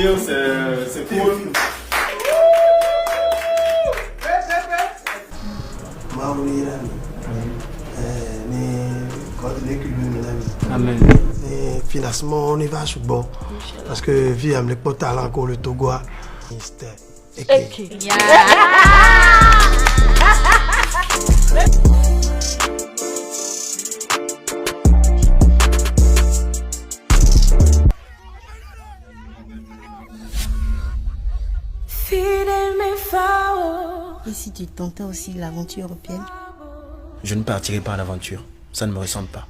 souvenir, c'est cool. Amen. Financement, on y va sur bon. Parce que vie am le potal encore le Togo. Et si tu tentais aussi l'aventure européenne? Je ne partirai pas en aventure. Ça ne me ressemble pas.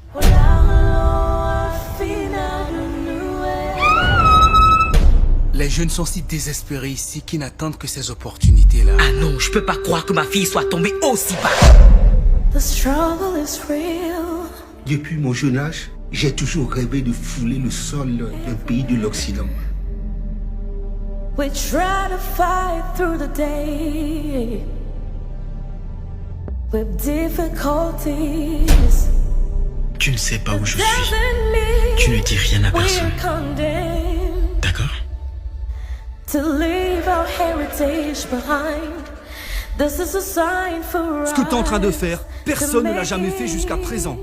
Les jeunes sont si désespérés ici qu'ils n'attendent que ces opportunités-là. Ah non, je peux pas croire que ma fille soit tombée aussi bas. Depuis mon jeune âge, j'ai toujours rêvé de fouler le sol d'un pays de l'Occident. We try to fight through the day with difficulties. Tu ne sais pas où je suis. Tu ne dis rien à personne. D'accord? To leave our heritage behind. This is a sign for Ce que tu es en train de faire, personne ne l'a jamais fait jusqu'à présent.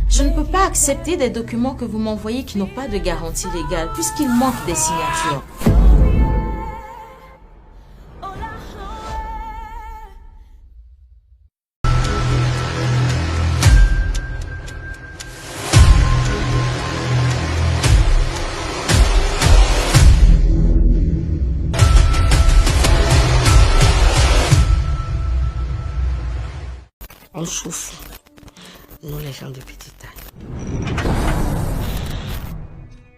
Je ne peux pas accepter des documents que vous m'envoyez qui n'ont pas de garantie légale, puisqu'il manque des signatures. On souffre, nous les gens de petite taille.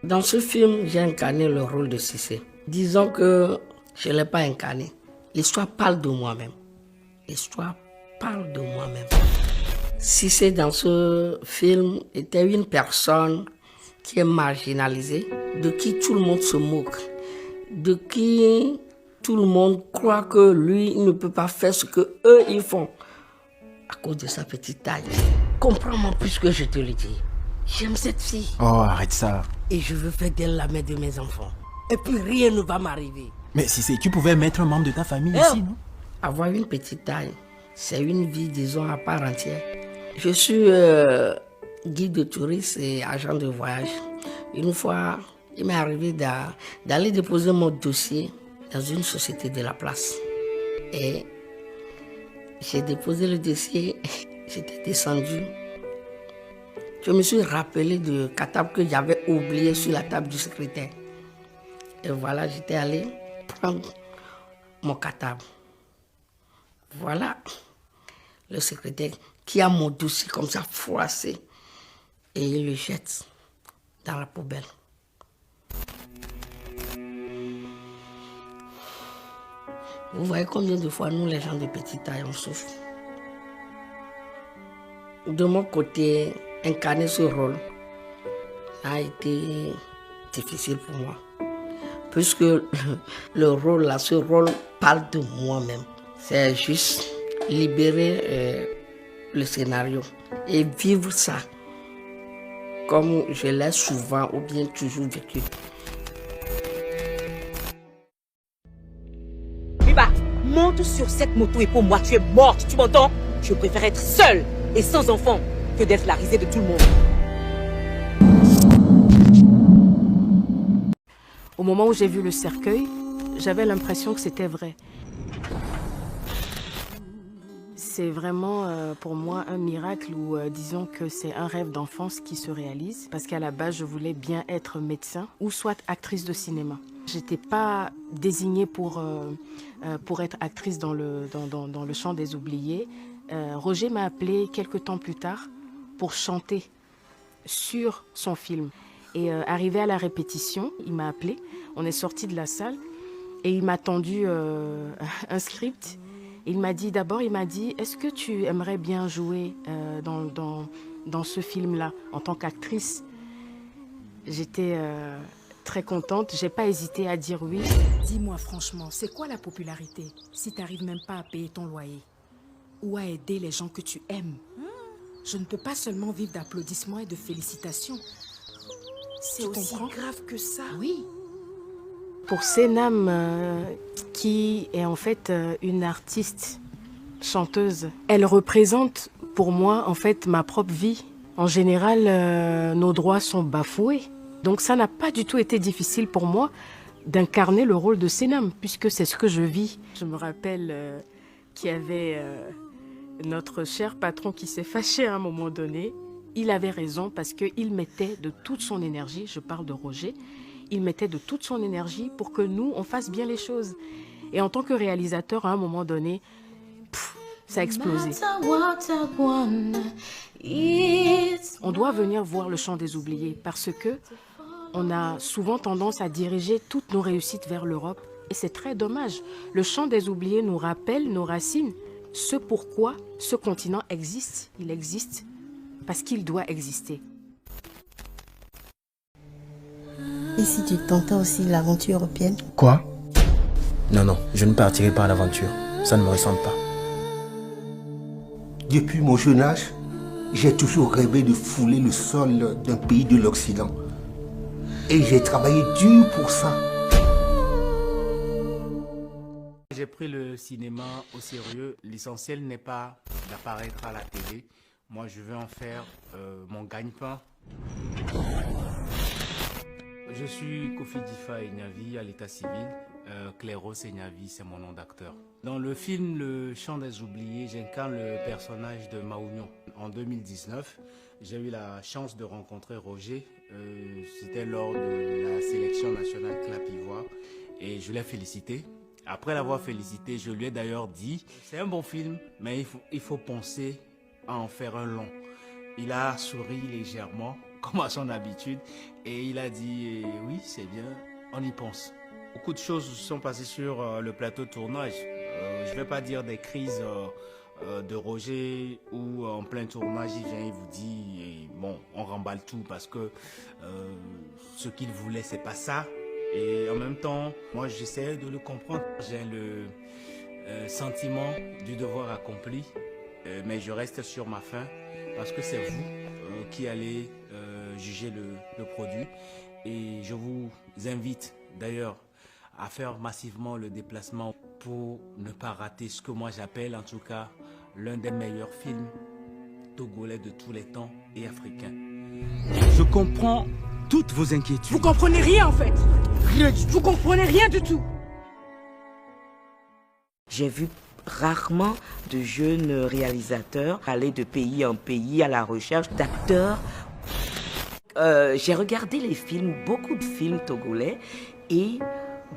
Dans ce film, j'ai incarné le rôle de Cissé. Disons que je ne l'ai pas incarné. L'histoire parle de moi-même. L'histoire parle de moi-même. Cissé, dans ce film, était une personne qui est marginalisée, de qui tout le monde se moque, de qui tout le monde croit que lui, il ne peut pas faire ce que eux ils font. À cause de sa petite taille. Comprends-moi plus que je te le dis. J'aime cette fille. Oh, arrête ça. Et je veux faire d'elle la mère de mes enfants. Et puis rien ne va m'arriver. Mais si tu pouvais mettre un membre de ta famille ici, non? Avoir une petite taille, c'est une vie, disons, à part entière. Je suis guide de tourisme et agent de voyage. Une fois, il m'est arrivé d'aller déposer mon dossier dans une société de la place. Et j'ai déposé le dossier, j'étais descendu. Je me suis rappelé de cartable que j'avais oublié sur la table du secrétaire. Et voilà, j'étais allé prendre mon cartable. Voilà le secrétaire qui a mon dossier comme ça froissé et il le jette dans la poubelle. Vous voyez combien de fois nous, les gens de petite taille, on souffre. De mon côté, incarner ce rôle a été difficile pour moi. Puisque le rôle là, ce rôle parle de moi-même. C'est juste libérer le scénario et vivre ça comme je l'ai souvent ou bien toujours vécu. Biba, monte sur cette moto et pour moi, tu es morte, tu m'entends? Je préfère être seule et sans enfant que d'être la risée de tout le monde. Au moment où j'ai vu le cercueil, j'avais l'impression que c'était vrai. C'est vraiment pour moi un miracle ou disons que c'est un rêve d'enfance qui se réalise parce qu'à la base, je voulais bien être médecin ou soit actrice de cinéma. Je n'étais pas désignée pour être actrice dans le chant des oubliés. Roger m'a appelé quelques temps plus tard pour chanter sur son film. Et arrivé à la répétition, il m'a appelé, on est sorti de la salle et il m'a tendu un script. Il m'a dit d'abord, est-ce que tu aimerais bien jouer dans ce film-là en tant qu'actrice? J'étais très contente, j'ai pas hésité à dire oui. Dis-moi franchement, c'est quoi la popularité si tu n'arrives même pas à payer ton loyer ou à aider les gens que tu aimes? Je ne peux pas seulement vivre d'applaudissements et de félicitations. C'est aussi grave que ça. Oui. Pour Senam, qui est en fait une artiste, chanteuse, elle représente pour moi en fait ma propre vie. En général, nos droits sont bafoués. Donc ça n'a pas du tout été difficile pour moi d'incarner le rôle de Senam, puisque c'est ce que je vis. Je me rappelle qu'il y avait notre cher patron qui s'est fâché à un moment donné. Il avait raison parce qu'il mettait de toute son énergie, je parle de Roger, il mettait de toute son énergie pour que nous, on fasse bien les choses. Et en tant que réalisateur, à un moment donné, ça a explosé. On doit venir voir le Chant des Oubliés parce que on a souvent tendance à diriger toutes nos réussites vers l'Europe. Et c'est très dommage. Le Chant des Oubliés nous rappelle nos racines. Ce pourquoi ce continent existe. Il existe parce qu'il doit exister. Et si tu tentais aussi l'aventure européenne? Quoi? Non, je ne partirai pas à l'aventure. Ça ne me ressemble pas. Depuis mon jeune âge, j'ai toujours rêvé de fouler le sol d'un pays de l'Occident. Et j'ai travaillé dur pour ça. J'ai pris le cinéma au sérieux. L'essentiel n'est pas d'apparaître à la télé. Moi, je veux en faire mon gagne-pain. Je suis Kofi Difa Enyavi à l'état civil. Clairos Enyavi, c'est mon nom d'acteur. Dans le film Le Chant des Oubliés, j'incarne le personnage de Maounion. En 2019, j'ai eu la chance de rencontrer Roger. C'était lors de la sélection nationale Clap Ivoire et je l'ai félicité. Après l'avoir félicité, je lui ai d'ailleurs dit « C'est un bon film, mais il faut penser à en faire un long ». Il a souri légèrement, comme à son habitude, et il a dit « Oui, c'est bien, on y pense ». Beaucoup de choses se sont passées sur le plateau de tournage. Je ne vais pas dire des crises de Roger où en plein tournage il vient, il vous dit et bon, on remballe tout parce que ce qu'il voulait c'est pas ça. Et en même temps, moi j'essaie de le comprendre. J'ai le sentiment du devoir accompli, mais je reste sur ma faim parce que c'est vous qui allez juger le produit. Et je vous invite d'ailleurs à faire massivement le déplacement pour ne pas rater ce que moi j'appelle en tout cas l'un des meilleurs films togolais de tous les temps et africains. Je comprends toutes vos inquiétudes. Vous comprenez rien en fait. Rien du tout. Vous comprenez rien du tout. J'ai vu rarement de jeunes réalisateurs aller de pays en pays à la recherche d'acteurs. J'ai regardé les films, beaucoup de films togolais et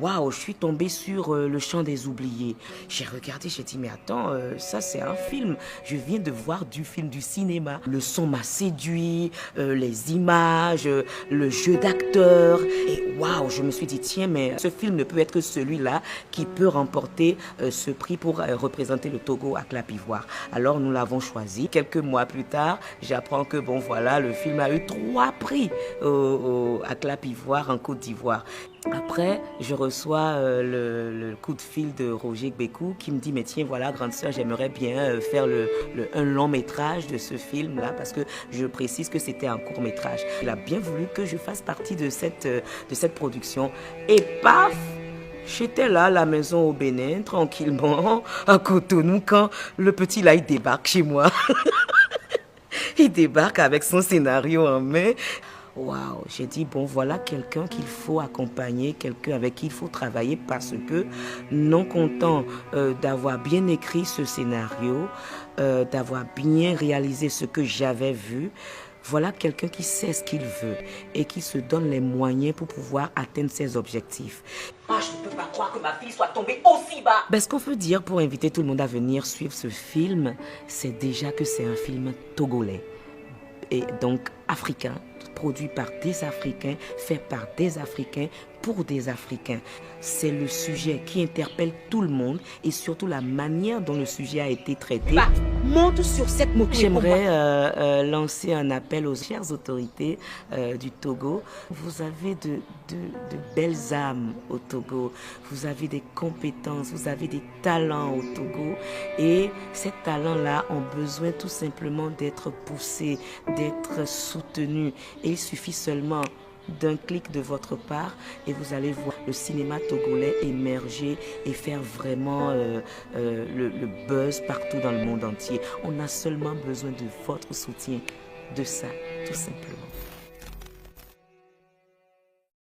waouh, je suis tombée sur Le Chant des Oubliés. J'ai regardé, j'ai dit mais attends, ça c'est un film. Je viens de voir du film, du cinéma. Le son m'a séduit, les images, le jeu d'acteurs. Et waouh, je me suis dit tiens, mais ce film ne peut être que celui-là qui peut remporter ce prix pour représenter le Togo à Clap Ivoire. Alors nous l'avons choisi. Quelques mois plus tard, j'apprends que bon voilà, le film a eu 3 prix à Clap Ivoire en Côte d'Ivoire. Après, je reçois le coup de fil de Roger Gbékou qui me dit mais tiens voilà grande sœur, j'aimerais bien faire un long métrage de ce film là parce que je précise que c'était un court métrage. Il a bien voulu que je fasse partie de cette production et paf, j'étais là à la maison au Bénin tranquillement à Cotonou quand le petit là il débarque chez moi. Il débarque avec son scénario en main. Waouh, j'ai dit, bon, voilà quelqu'un qu'il faut accompagner, quelqu'un avec qui il faut travailler parce que, non content d'avoir bien écrit ce scénario, d'avoir bien réalisé ce que j'avais vu, voilà quelqu'un qui sait ce qu'il veut et qui se donne les moyens pour pouvoir atteindre ses objectifs. Ah, je ne peux pas croire que ma fille soit tombée aussi bas. Ben, ce qu'on peut dire pour inviter tout le monde à venir suivre ce film, c'est déjà que c'est un film togolais et donc africain. Produit par des Africains, fait par des Africains, pour des Africains. C'est le sujet qui interpelle tout le monde et surtout la manière dont le sujet a été traité. Bah, monte sur cette moto. J'aimerais lancer un appel aux chères autorités du Togo. Vous avez de belles âmes au Togo. Vous avez des compétences, vous avez des talents au Togo. Et ces talents-là ont besoin tout simplement d'être poussés, d'être soutenus. Et il suffit seulement d'un clic de votre part et vous allez voir le cinéma togolais émerger et faire vraiment le buzz partout dans le monde entier. On a seulement besoin de votre soutien, de ça, tout simplement.